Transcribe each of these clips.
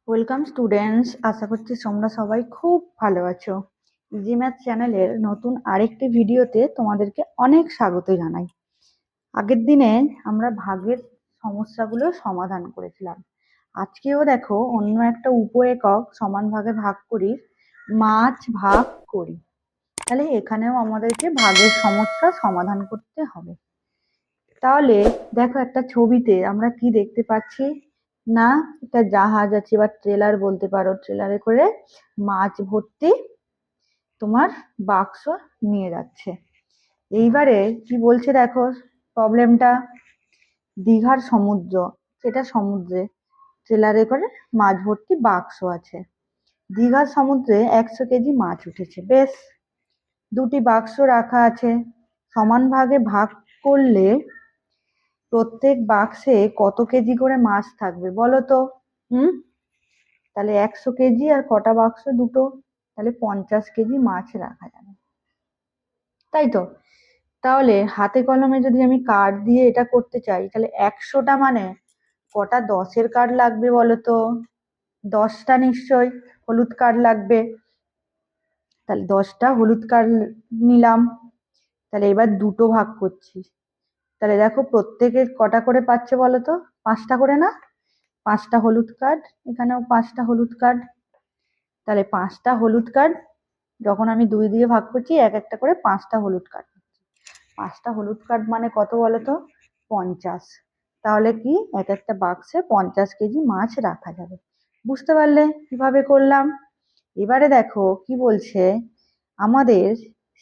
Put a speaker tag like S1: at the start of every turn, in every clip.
S1: Welcome students, আশা করছি তোমরা সবাই খুব ভালো আছো। ইজি ম্যাথ চ্যানেলের নতুন আরেকটি ভিডিওতে তোমাদেরকে অনেক স্বাগত জানাই। আগের দিনে আমরা ভাগের সমস্যাগুলো সমাধান করেছিলাম। আজকেও দেখো অন্য একটা উপ একক সমান ভাগে ভাগ করি, মাছ ভাগ করি। তাহলে এখানেও আমাদেরকে ভাগের সমস্যা সমাধান করতে হবে। তাহলে দেখো একটা ছবিতে আমরা কি দেখতে পাচ্ছি না, একটা জাহাজ আছে বা ট্রেলার বলতে পারো, ট্রেলারে করে মাছ ভর্তি তোমার বাক্স নিয়ে যাচ্ছে। এইবারে কি বলছে দেখো প্রবলেমটা, দীঘার সমুদ্র, সেটা সমুদ্রে ট্রেলারে করে মাছ ভর্তি বাক্স আছে। দীঘার সমুদ্রে 100 কেজি মাছ উঠেছে। বেশ, দুটি বাক্স রাখা আছে, সমান ভাগে ভাগ করলে প্রত্যেক বাক্সে কত কেজি করে মাছ থাকবে বলো তো? হুম, তাহলে 100 কেজি আর কটা বাক্স? দুটো, তাহলে 50 কেজি মাছ রাখা যাবে, তাই তো? তাহলে হাতে কলমে যদি আমি কার্ড দিয়ে এটা করতে চাই, তাহলে 100টা মানে কটা 10-এর কার্ড লাগবে বলো তো? 10টা নিশ্চয় হলুদ কার্ড লাগবে। তাহলে 10টা হলুদ কার্ড নিলাম। তাহলে এবার দুটো ভাগ করছি। তাহলে দেখো প্রত্যেকে কটা করে পাচ্ছে বলো তো? 5টা করে না? 5টা হলুদ কার্ড, এখানেও 5টা হলুদ কার্ড। তাহলে 5টা হলুদ কার্ড যখন আমি 2 দিয়ে ভাগ করছি, এক একটা করে 5টা হলুদ কার্ড। 5টা হলুদ কার্ড মানে কত বলো তো? 50। তাহলে কি এক একটা বাক্সে 50 কেজি মাছ রাখা যাবে। বুঝতে পারলে কিভাবে করলাম? এবারে দেখো কি বলছে আমাদের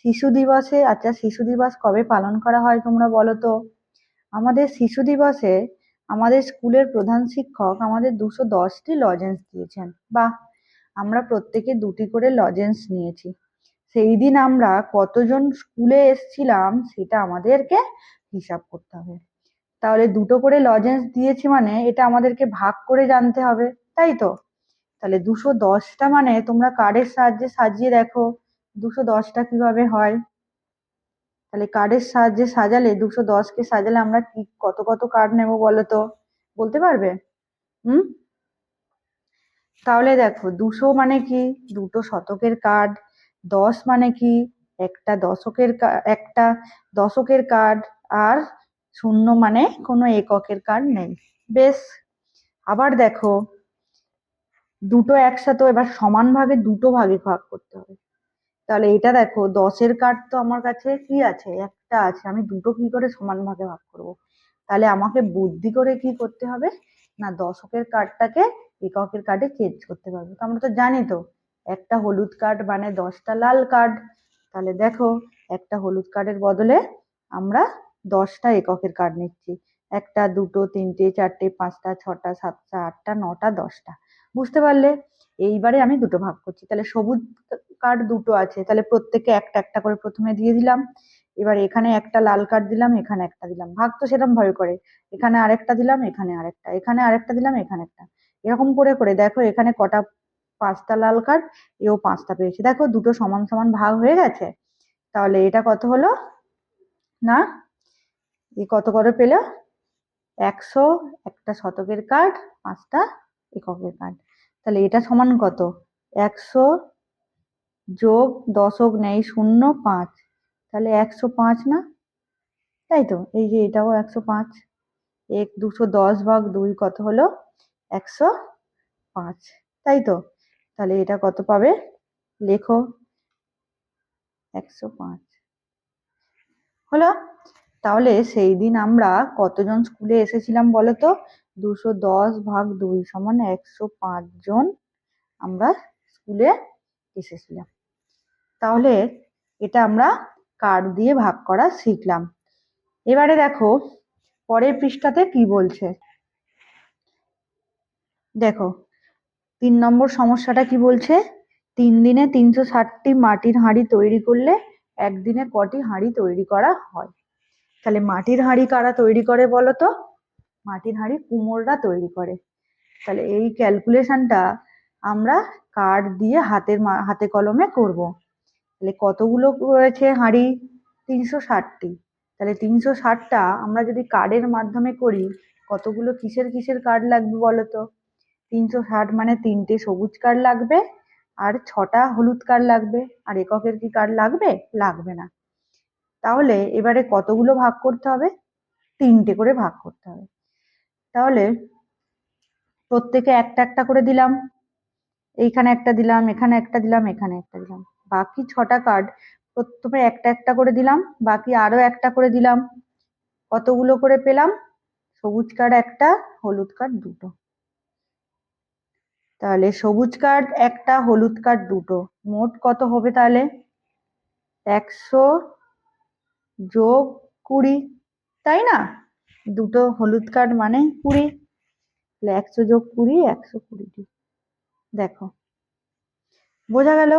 S1: শিশু দিবসে। আচ্ছা, শিশু দিবস কবে পালন করা হয় তোমরা বলো তো? আমাদের শিশু দিবসে আমাদের স্কুলের প্রধান শিক্ষক আমাদের 210টি লজেন্স দিয়েছেন। বাহ, আমরা প্রত্যেকে দুটি করে লজেন্স নিয়েছি। সেই দিন আমরা কতজন স্কুলে এসেছিলাম সেটা আমাদেরকে হিসাব করতে হবে। তাহলে দুটো করে লজেন্স দিয়েছি মানে এটা আমাদেরকে ভাগ করে জানতে হবে, তাই তো? তাহলে 210টা মানে তোমরা কার্ডের সাহায্যে সাজিয়ে দেখো 210টা কিভাবে হয়। তাহলে কার্ডের সাহায্যে সাজালে 210কে সাজালে আমরা কি কত কত কার্ড নেব বলো তো? বলতে পারবে? হুম, তাহলে দেখো 200 মানে কি? দুটো শতকের কার্ড। 10 মানে কি? একটা দশকের কার্ড। আর 0 মানে কোনো এককের কার্ড নেই। বেশ, আবার দেখো দুটো একসাথে এবার সমান ভাগে দুটো ভাগে ভাগ করতে হবে। তাহলে এটা দেখো 10-এর কার্ড তো আমার কাছে কি আছে? একটা আছে, আমি দুটো কি করে সমান ভাগে ভাগ করব? তাহলে আমাকে বুদ্ধি করে কি করতে হবে না, দশকের কার্ডটাকে এককের কার্ডে চেঞ্জ করতে পারবো। তো আমরা তো জানি তো, একটা হলুদ কার্ড মানে 10টা লাল কার্ড। তাহলে দেখো একটা হলুদ কার্ডের বদলে আমরা 10টা এককের কার্ড নিচ্ছি। একটা, দুটো, তিনটে, চারটে, পাঁচটা, ছটা, সাতটা, আটটা, নটা, 10টা। বুঝতে পারলে? এইবারে আমি দুটো ভাগ করছি। তাহলে সবুজ কার্ড দুটো আছে, তাহলে প্রত্যেকে একটা একটা করে প্রথমে দিয়ে দিলাম। এবার এখানে একটা লাল কার্ড দিলাম, এখানে একটা দিলাম। ভাগ তো সেরকম ভাবে করে, এখানে আরেকটা দিলাম, এখানে আরেকটা, এখানে আরেকটা দিলাম, এখানে একটা। এরকম করে করে দেখো এখানে কটা? 5টা লাল কার্ড, এও 5টা পেয়েছে। দেখো দুটো সমান সমান ভাগ হয়ে গেছে। তাহলে এটা কত হলো না, এ কত করে পেলো? 100। একটা শতকের কার্ড, 5টা এককের কার্ড। তাহলে এটা সমান কত? 100 যোগ দশক নেই, 0, 5। তাহলে 105 না? তাই তো, এই যে এটাও 105। 210 ভাগ 2 কত হলো? 105, তাই তো? তাহলে এটা কত পাবে? লেখো, 105 হলো। তাহলে সেই দিন আমরা কতজন স্কুলে এসেছিলাম বলো তো? 210 ভাগ 2 সমান 105 জন আমরা স্কুলে এসেছিলাম। তাহলে এটা আমরা কার্ড দিয়ে ভাগ করা শিখলাম। এবারে দেখো পরের পৃষ্ঠাতে কি বলছে। দেখো 3 নম্বর সমস্যাটা কি বলছে? 3 দিনে 360টি মাটির হাঁড়ি তৈরি করলে একদিনে কটি হাঁড়ি তৈরি করা হয়? তাহলে মাটির হাঁড়ি কারা তৈরি করে বলো তো? মাটির হাঁড়ি কুমোররা তৈরি করে। তাহলে এই ক্যালকুলেশনটা আমরা কার্ড দিয়ে হাতে কলমে করব। তাহলে কতগুলো রয়েছে হাঁড়ি? 360টি। তাহলে 360টা আমরা যদি কার্ডের মাধ্যমে করি, কতগুলো কিসের কিসের কার্ড লাগবে বলো তো? 360 মানে 3টে সবুজ কার্ড লাগবে আর 6টা হলুদ কার্ড লাগবে। আর এককের কি কার্ড লাগবে? লাগবে না। তাহলে এবারে কতগুলো ভাগ করতে হবে? 3টে করে ভাগ করতে হবে। তাহলে প্রত্যেকে একটা একটা করে দিলাম, এইখানে একটা দিলাম, এখানে একটা দিলাম, এখানে একটা দিলাম। বাকি 6টা কার্ড প্রথমে একটা একটা করে দিলাম, বাকি আরো একটা করে দিলাম। কতগুলো করে পেলাম? সবুজ কার্ড একটা, হলুদ কার্ড দুটো। তাহলে সবুজ কার্ড একটা, হলুদ কার্ড দুটো, মোট কত হবে তাহলে? 100 যোগ 20, তাই না? দুটো হলুদ কার্ড মানে 20। 100 যোগ 20, 120টি। দেখো, বোঝা গেল?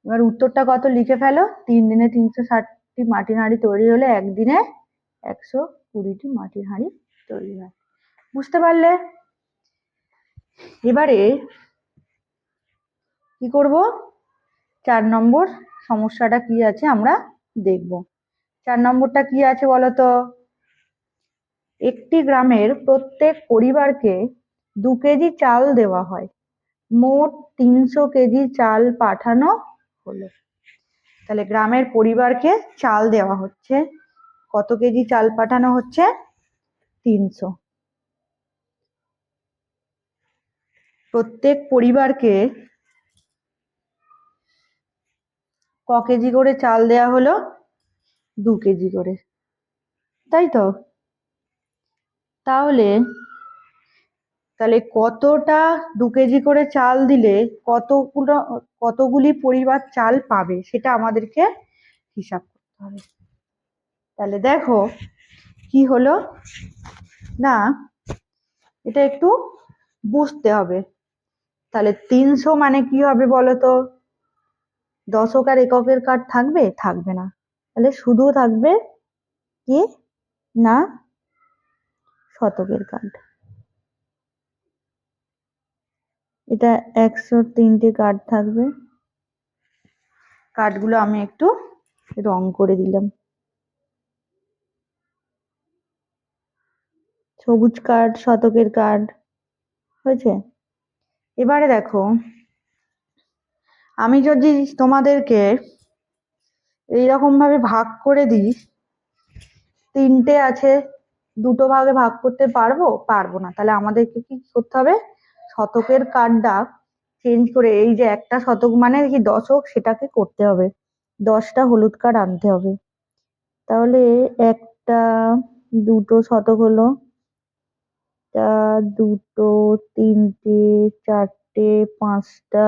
S1: এবার উত্তরটা কত লিখে ফেলো। 3 দিনে 360টি মাটির হাঁড়ি তৈরি হলে একদিনে 120টি মাটির হাঁড়ি তৈরি হয়। বুঝতে পারলে? এবারে কি করব? 4 নম্বর সমস্যাটা কি আছে আমরা দেখব। 4 নম্বরটা কি আছে বলো তো? একটি গ্রামের প্রত্যেক পরিবারকে 2 কেজি চাল দেওয়া হয়, মোট 300 কেজি চাল পাঠানো হলো। তাহলে গ্রামের পরিবারকে চাল দেওয়া হচ্ছে, কত কেজি চাল পাঠানো হচ্ছে? 300। প্রত্যেক পরিবারকে ক কেজি করে চাল দেয়া হলো? 2 কেজি করে, তাই তো? তাহলে তাহলে কতটা 2 কেজি করে চাল দিলে কতগুলি পরিবার চাল পাবে সেটা আমাদেরকে হিসাব করতে হবে। তাহলে দেখো কি হলো না, এটা একটু বুঝতে হবে। তাহলে 300 মানে কি হবে বলো তো? দশক আর এককের কার্ড থাকবে? থাকবে না। তাহলে শুধু থাকবে কি না, শতকের কার্ড। এটা 103টে কার্ড থাকবে। কার্ডগুলো আমি একটু রং করে দিলাম। সবুজ কার্ড, শতকের কার্ড হয়েছে। এবারে দেখো, আমি যদি তোমাদেরকে এইরকম ভাবে ভাগ করে দিই, 3টে আছে, দুটো ভাগে ভাগ করতে পারবো? পারবো না। তাহলে আমাদেরকে কি করতে হবে? শতকের কার্ডটা চেঞ্জ করে, এই যে একটা শতক মানে কি দশক, সেটাকে করতে হবে, 10টা হলুদ কার্ড আনতে হবে। তাহলে একটা, দুটো শতক হলো, দুটো, 3টে, 4টে, 5টা,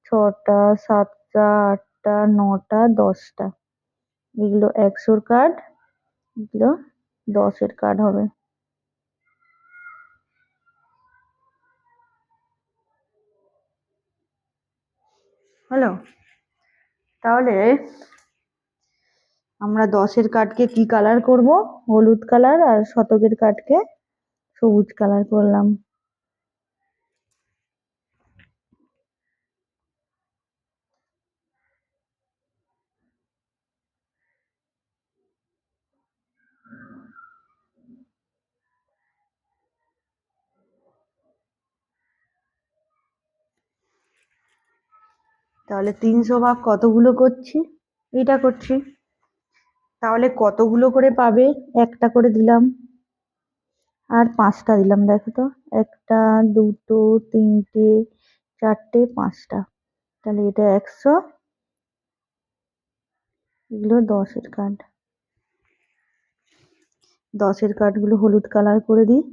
S1: 6টা, 7টা, 8টা, 9টা, 10টা। এগুলো 100র কার্ড, এগুলো 10-এর কার্ড হবে। হলো? তাহলে আমরা 10-এর কার্ডকে কি কালার করব? হলুদ কালার। আর শতকের কার্ডকে সবুজ কালার করলাম। তাহলে 300 ভাগ কতগুলো করছি? এটা করছি। তাহলে কতগুলো করে পাবে? একটা করে দিলাম আর 5টা দিলাম। দেখো তো, একটা, দুটো, 3টে, 4টে, 5টা। তাহলে এটা 100, এগুলো 10-এর কার্ড। 10-এর কার্ডগুলো হলুদ কালার করে দিই।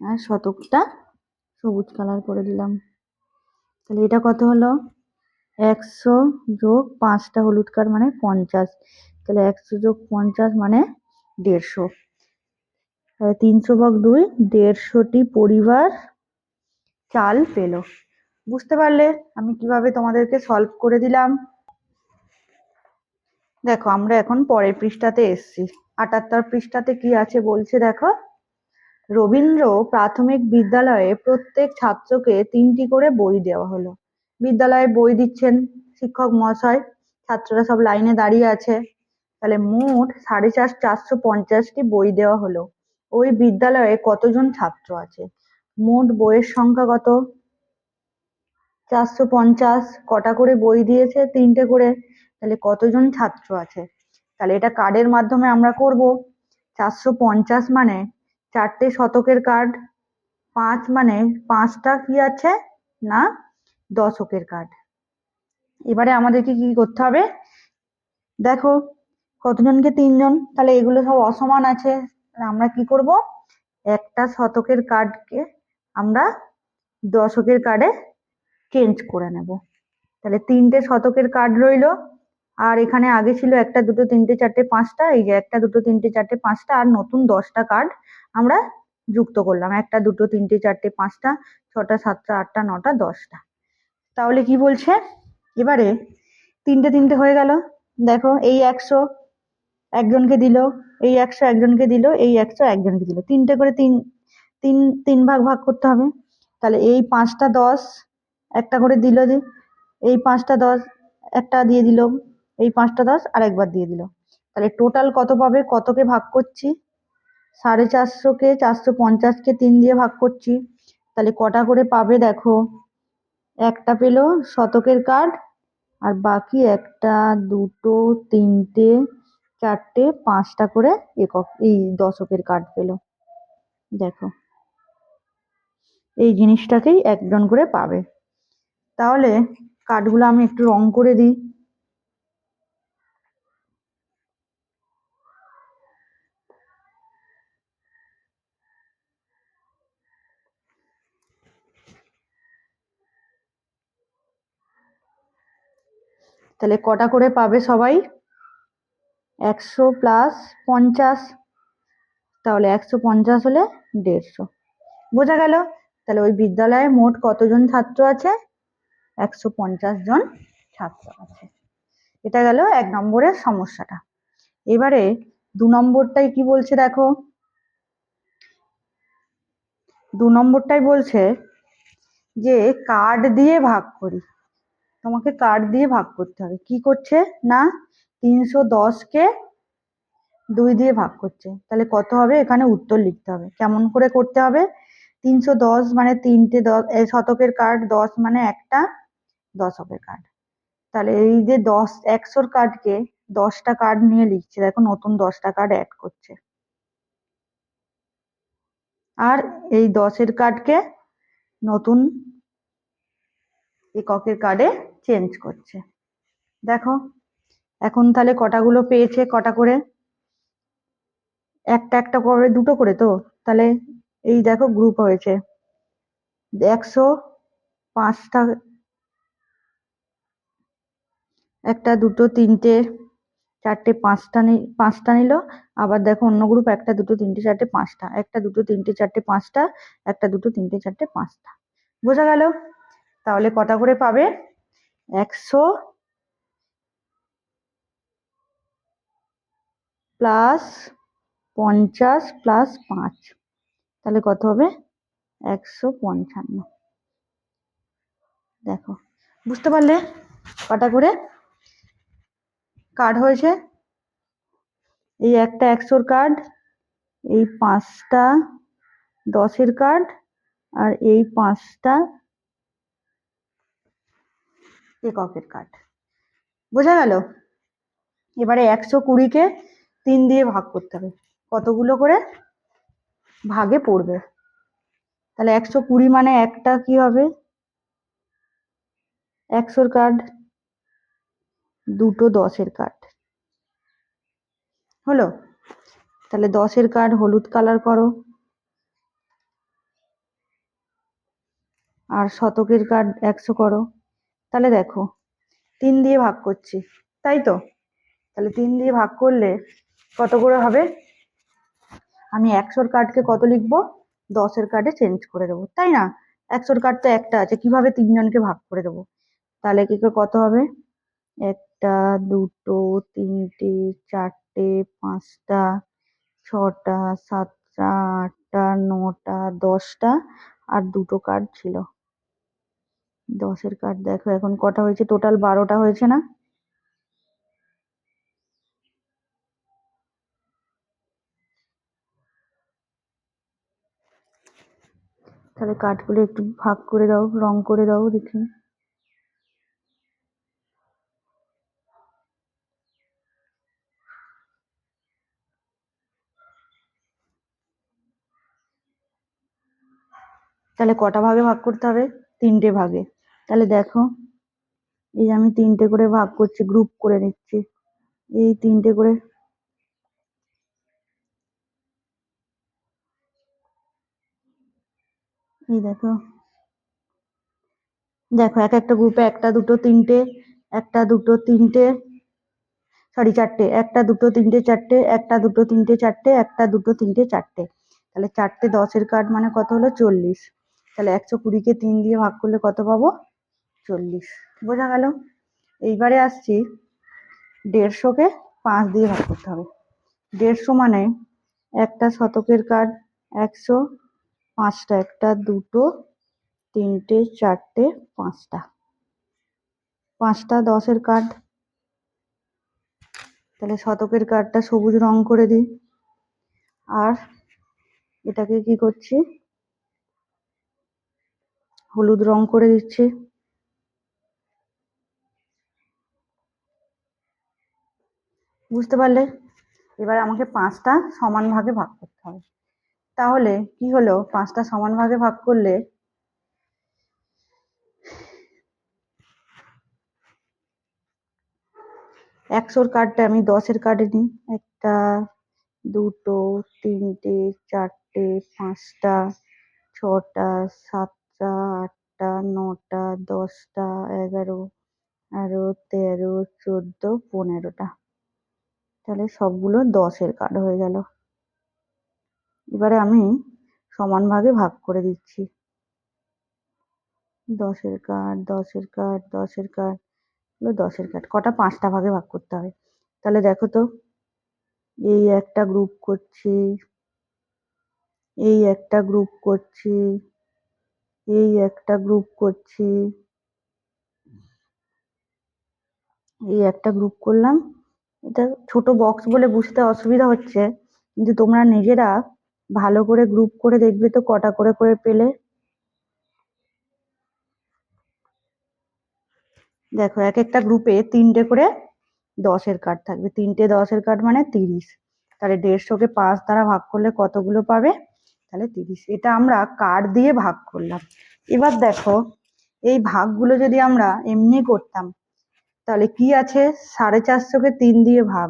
S1: আর শতকটা সবুজ কালার করে দিলাম। তাহলে এটা কত হলো? 100 যোগ 5টা হলুদ কার্ড মানে 50। তাহলে 100 যোগ 50 মানে 150। তাহলে 300 ভাগ 2, 150টি পরিবার চাল পেল। বুঝতে পারলে আমি কিভাবে তোমাদেরকে সলভ করে দিলাম? দেখো, আমরা এখন পরের পৃষ্ঠাতে এসছি। 78 পৃষ্ঠাতে কি আছে বলছে দেখো। রবীন্দ্র প্রাথমিক বিদ্যালয়ে প্রত্যেক ছাত্রকে 3টি করে বই দেওয়া হলো। বিদ্যালয়ে বই দিচ্ছেন শিক্ষক মহাশয়, ছাত্ররা সব লাইনে দাঁড়িয়ে আছে। তাহলে মোট 450টি বই দেওয়া হলো। ওই বিদ্যালয়ে কতজন ছাত্র আছে? মোট বইয়ের সংখ্যা কত? 450। কটা করে বই দিয়েছে? 3টে করে। তাহলে কতজন ছাত্র আছে? তাহলে এটা কার্ডের মাধ্যমে আমরা করব। 450 মানে 4টে শতকের কার্ড, 5 মানে 5টা কি আছে না দশকের কার্ড। এবারে আমাদেরকে কি করতে হবে? দেখো কতজনকে? 3জন। তাহলে এগুলো সব অসমান আছে। আমরা কি করব? একটা শতকের কার্ডকে আমরা দশকের কার্ডে চেঞ্জ করে নেব। তাহলে 3টে শতকের কার্ড রইলো। আর এখানে আগে ছিল 1টা 2টো 3টে 4টে 5টা, এই যে 1টা 2টো 3টে 4টে 5টা, আর নতুন 10টা কার্ড আমরা যুক্ত করলাম। 1টা 2টো 3টে 4টে 5টা, 6টা 7টা 8টা 9টা 10টা। তাহলে কি বলছে? এবারে 3টে হয়ে গেল। দেখো এই 100 একজনকে দিল, এই 100 একজনকে দিল, এই 100 একজনকে দিল। 3টে করে তিন তিন তিন ভাগ ভাগ করতে হবে। তাহলে এই 5টা 10 একটা করে দিল, যে এই 5টা 10 একটা দিয়ে দিল, এই 5টা 10 আর একবার দিয়ে দিল। তাহলে টোটাল কত পাবে? কতকে ভাগ করছি? 450কে 450কে 3 দিয়ে ভাগ করছি। তাহলে কটা করে পাবে? দেখো একটা পেল শতকের কার্ড, আর বাকি 1টা 2টো 3টে 4টে 5টা করে একক এই দশকের কার্ড পেল। দেখো এই জিনিসটাকেই একজন করে পাবে। তাহলে কার্ডগুলো আমি একটু রং করে দিই। তাহলে কটা করে পাবে সবাই? 100 প্লাস 50। তাহলে 150 হলে 150। বোঝা গেল? তাহলে ওই বিদ্যালয়ে মোট কতজন ছাত্র আছে? 150 জন ছাত্র আছে। এটা গেল 1 নম্বরের সমস্যাটা। এবারে 2 নম্বরটাই কি বলছে দেখো। 2 নম্বরটাই বলছে যে কার্ড দিয়ে ভাগ করি। তোমাকে কার্ড দিয়ে ভাগ করতে হবে। কি করছে না 310কে 2 দিয়ে ভাগ করছে। তাহলে কত হবে? এখানে উত্তর লিখতে হবে। কেমন করে করতে হবে? 310 মানে 3টে শতকের কার্ড, 10 মানে একটা দশকের কার্ড। তাহলে এই যে 100র কার্ডকে 10টা কার্ড নিয়ে লিখছে। দেখো নতুন 10টা কার্ড অ্যাড করছে, আর এই 10এর কার্ডকে নতুন এককের কার্ডে চেঞ্জ করছে। দেখো এখন তাহলে কটাগুলো পেয়েছে? কটা করে? একটা করে 2টো করে তো। তাহলে এই দেখো গ্রুপ হয়েছে 105টা, 1টা 2টো 3টে 4টে 5টা নিল। আবার দেখো অন্য গ্রুপ 1টা 2টো 3টে 4টে 5টা, 1টা 2টো 3টে 4টে 5টা, 1টা 2টো 3টে 4টে 5টা। বোঝা গেল? তাহলে কটা করে পাবে? 100 প্লাস 50 প্লাস 5, তাহলে কত হবে? 155। দেখো বুঝতে পারলে কটা করে কার্ড হয়েছে? এই একটা 100র কার্ড, এই 5টা 10এর কার্ড, আর এই 5টা এককের কার্ড। বোঝা গেল? এবারে 120কে 3 দিয়ে ভাগ করতে হবে। কতগুলো করে ভাগে পড়বে? তাহলে 120 মানে একটা কি হবে 100র কার্ড, 2টো 10এর কার্ড হলো। তাহলে 10এর কার্ড হলুদ কালার করো, আর শতকের কার্ড 100 করো। তাহলে দেখো 3 দিয়ে ভাগ করছি, তাই তো? তাহলে 3 দিয়ে ভাগ করলে কত করে হবে? আমি 100র কার্ডকে কত লিখবো? 10এর কার্ডে চেঞ্জ করে দেবো, তাই না? 100র কার্ড তো একটা আছে, কিভাবে 3জনকে ভাগ করে দেবো? তাহলে কি করে কত হবে? 1টা 2টো 3টে 4টে 5টা 6টা 7টা 8টা 9টা 10টা, আর 2টো কার্ড ছিল 10-এর কার্ড দেখো এখন কটা হয়েছে, টোটাল 12টা হয়েছে না? তাহলে কার্ডগুলো একটু ভাগ করে দাও, রং করে দাও দেখি। তাহলে কটা ভাগে ভাগ করতে হবে? 3টে ভাগে। তাহলে দেখো এই আমি 3টে করে ভাগ করছি, গ্রুপ করে নিচ্ছি। এই 3টে করে, এই দেখো দেখো এক একটা গ্রুপে 1টা 2টো 3টে, 1টা 2টো 3টে, সরি 4টে, 1টা 2টো 3টে 4টে, 1টা 2টো 3টে 4টে, 1টা 2টো 3টে 4টে। তাহলে 4টে 10-এর কার্ড মানে কত হলো? 40। তাহলে 120-কে 3 দিয়ে ভাগ করলে কত পাবো? 40। বোঝা গেল? এইবারে আসছি 150-কে 5 দিয়ে ভাগ করতে হবে। 150 মানে একটা শতকের কার্ড 100, 5টা, 1টা 2টো 3টে 4টে 5টা, 5টা 10-এর কার্ড। তাহলে শতকের কার্ডটা সবুজ রং করে দিই, আর এটাকে কি করছি? হলুদ রং করে দিচ্ছি। বুঝতে পারলে? এবার আমাকে 5টা সমান ভাগে ভাগ করতে হবে। তাহলে কি হলো? 5টা সমান ভাগে ভাগ করলে 100-র কার্ডটা আমি 10-এর কার্ডে নিই। 1টা 2টো 3টে 4টে 5টা 6টা 7টা 8টা 9টা 10টা 11, 13, 14, 15টা। তাহলে সবগুলো 10-এর কার্ড হয়ে গেল। এবারে আমি সমান ভাগে ভাগ করে দিচ্ছি। 10-এর কার্ড 10-এর কার্ড 10-এর কার্ড, 10-এর কার্ড কটা? 5টা ভাগে ভাগ করতে হবে। তাহলে দেখো তো, এই একটা গ্রুপ করছি, এই একটা গ্রুপ করছি, এই একটা গ্রুপ করছি, এই একটা গ্রুপ করলাম। এটা ছোট বক্স বলে বুঝতে অসুবিধা হচ্ছে, কিন্তু তোমরা নিজেরা ভালো করে গ্রুপ করে দেখবে তো কটা করে করে পেলে। দেখো এক একটা গ্রুপে 3টে করে 10-এর কার্ড থাকবে। 3টে 10-এর কার্ড মানে 30। তাহলে 150-কে 5 দ্বারা ভাগ করলে কতগুলো পাবে? তাহলে 30। এটা আমরা কার্ড দিয়ে ভাগ করলাম। এবার দেখো এই ভাগগুলো যদি আমরা এমনি করতাম তাহলে কি আছে? 450-কে 3 দিয়ে ভাগ।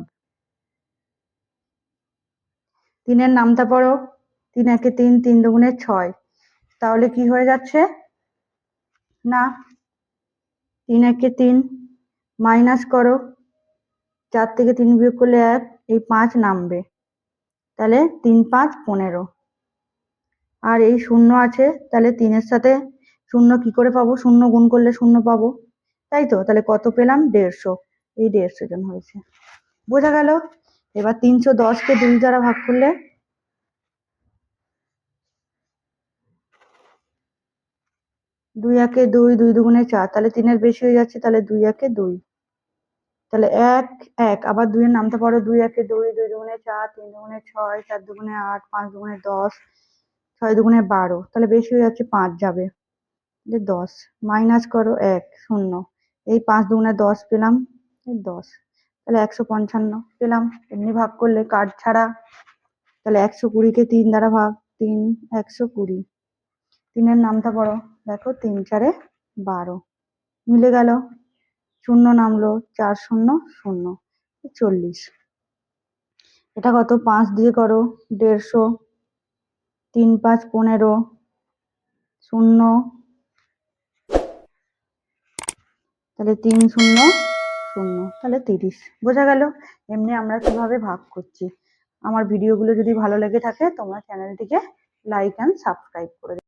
S1: 3-এর নামটা পড়ো। 3 একে 3, 3 দুগুণে 6। তাহলে কি হয়ে যাচ্ছে? না, 3 একে 3, মাইনাস করো, 4 থেকে 3 বিয়োগ করলে 1, এই 5 নামবে। তাহলে 3 5 15। আর এই শূন্য আছে, তাহলে 3-এর সাথে শূন্য কি করে পাবো? শূন্য গুণ করলে শূন্য পাবো, তাই তো? তাহলে কত পেলাম? 150। এই 150 জন হয়েছে। বোঝা গেল? এবার 310-কে 2 দ্বারা ভাগ করলে 2 একে 2, 2 দুগুণে 4, তাহলে 3-এর বেশি হয়ে যাচ্ছে, তাহলে 2 একে 2। তাহলে 1 1, আবার 2-এর নামটা পড়ো। 2 একে 2, 2 দুগুণে 4, 3 দুগুণে 6, 4 দুগুণে 8, 5 দুগুণে 10, 6 দুগুণে 12, তাহলে বেশি হয়ে যাচ্ছে, 5 যাবে। 10 মাইনাস করো, 1 0, এই 5 দুগুণে 10 পেলাম, 10। তাহলে 155 পেলাম এমনি ভাগ করলে, কার্ড ছাড়া। তাহলে 120-কে 3 দ্বারা ভাগ, 3 120। 3-এর নামটা পড়ো। দেখো 3 4 12, মিলে গেল। শূন্য নামলো, 4 0 0, 40। এটা কত? 5 দিয়ে করো। 150, 3 5 15, 0, তাহলে 3 0 0, তাহলে 30। বোঝা গেল এমনি আমরা কিভাবে ভাগ করছি। আমার ভিডিওগুলো যদি ভালো লেগে থাকে তোমরা চ্যানেলটিকে লাইক অ্যান্ড সাবস্ক্রাইব করে